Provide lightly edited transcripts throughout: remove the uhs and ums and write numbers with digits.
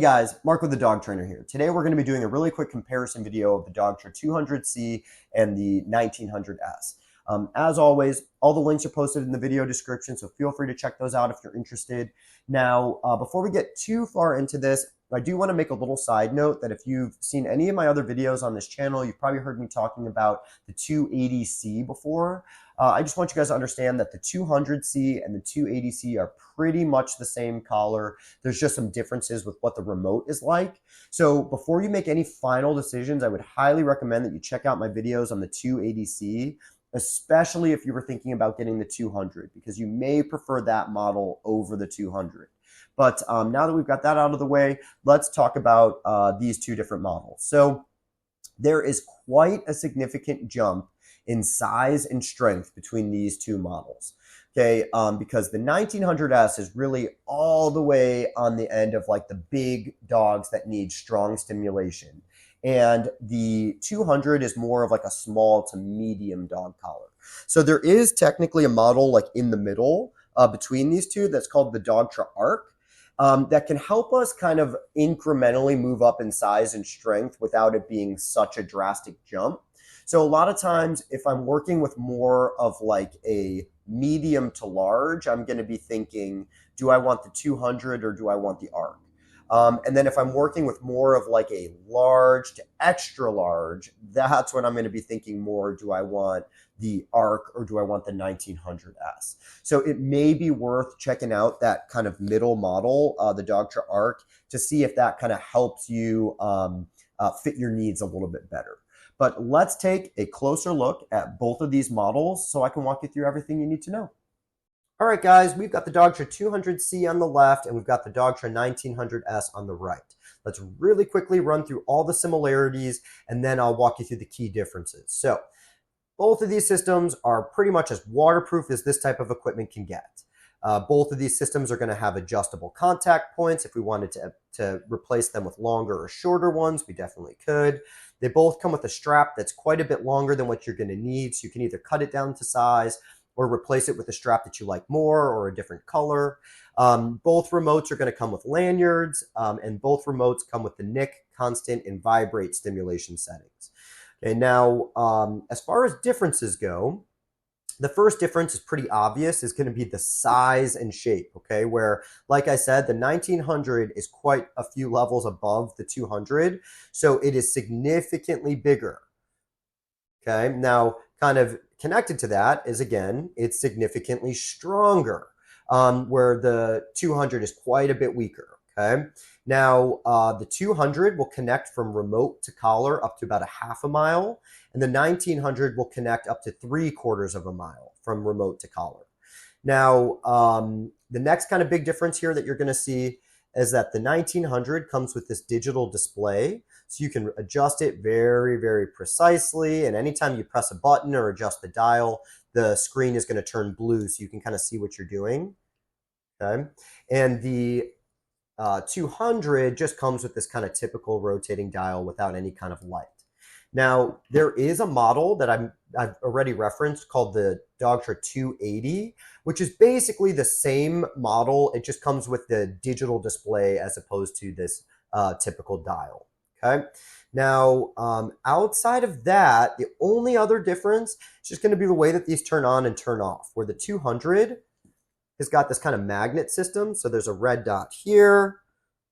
guys, Mark with the Dog Trainer here. Today we're going to be doing a really quick comparison video of the Dogtra 200C and the 1900S. As always, all the links are posted in the video description, so feel free to check those out if you're interested. Now, before we get too far into this, I do want to make a little side note that if you've seen any of my other videos on this channel, you've probably heard me talking about the 280C before. I just want you guys to understand that the 200C and the 280C are pretty much the same collar. There's just some differences with what the remote is like. So before you make any final decisions, I would highly recommend that you check out my videos on the 280C, especially if you were thinking about getting the 200, because you may prefer that model over the 200. But now that we've got that out of the way, let's talk about these two different models. So there is quite a significant jump in size and strength between these two models. Okay, because the 1900S is really all the way on the end of like the big dogs that need strong stimulation. And the 200 is more of like a small to medium dog collar. So there is technically a model like in the middle between these two that's called the Dogtra Arc. That can help us kind of incrementally move up in size and strength without it being such a drastic jump. So a lot of times if I'm working with more of like a medium to large, I'm going to be thinking, do I want the 200 or do I want the Arc? And then if I'm working with more of like a large to extra large, that's when I'm going to be thinking more, do I want the Arc or do I want the 1900S? So it may be worth checking out that kind of middle model, the Dogtra Arc, to see if that kind of helps you fit your needs a little bit better. But let's take a closer look at both of these models so I can walk you through everything you need to know. All right, guys, we've got the Dogtra 200C on the left and we've got the Dogtra 1900S on the right. Let's really quickly run through all the similarities and then I'll walk you through the key differences. So both of these systems are pretty much as waterproof as this type of equipment can get. Both of these systems are going to have adjustable contact points. If we wanted to replace them with longer or shorter ones, we definitely could. They both come with a strap that's quite a bit longer than what you're going to need. So you can either cut it down to size or replace it with a strap that you like more or a different color. Both remotes are going to come with lanyards, and both remotes come with the Nick constant and vibrate stimulation settings. Okay, now, as far as differences go, the first difference is pretty obvious, is going to be the size and shape, okay? Where, like I said, the 1900 is quite a few levels above the 200, so it is significantly bigger, okay? Now, kind of connected to that is, again, it's significantly stronger, where the 200 is quite a bit weaker, okay? Now, the 200 will connect from remote to collar up to about a half a mile, and the 1900 will connect up to 3/4 of a mile from remote to collar. Now, the next kind of big difference here that you're going to see is that the 1900 comes with this digital display, so you can adjust it very, very precisely, and anytime you press a button or adjust the dial, the screen is going to turn blue so you can kind of see what you're doing, okay? And the 200 just comes with this kind of typical rotating dial without any kind of light. Now, there is a model that I've already referenced called the Dogtra 280, which is basically the same model. It just comes with the digital display as opposed to this typical dial, okay? Now, outside of that, the only other difference is just going to be the way that these turn on and turn off, where the 200 has got this kind of magnet system. So there's a red dot here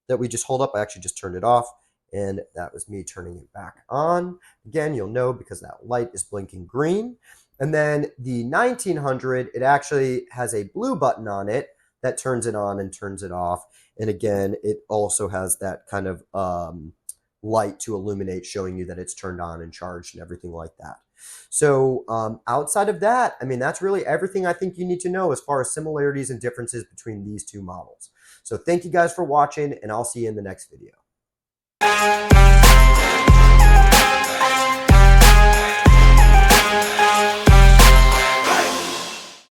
that we just hold up. I actually just turned it off, and that was me turning it back on. Again, you'll know because that light is blinking green. And then the 1900, it actually has a blue button on it that turns it on and turns it off. And again, it also has that kind of light to illuminate, showing you that it's turned on and charged and everything like that. So outside of that, I mean, that's really everything I think you need to know as far as similarities and differences between these two models. So thank you guys for watching, and I'll see you in the next video.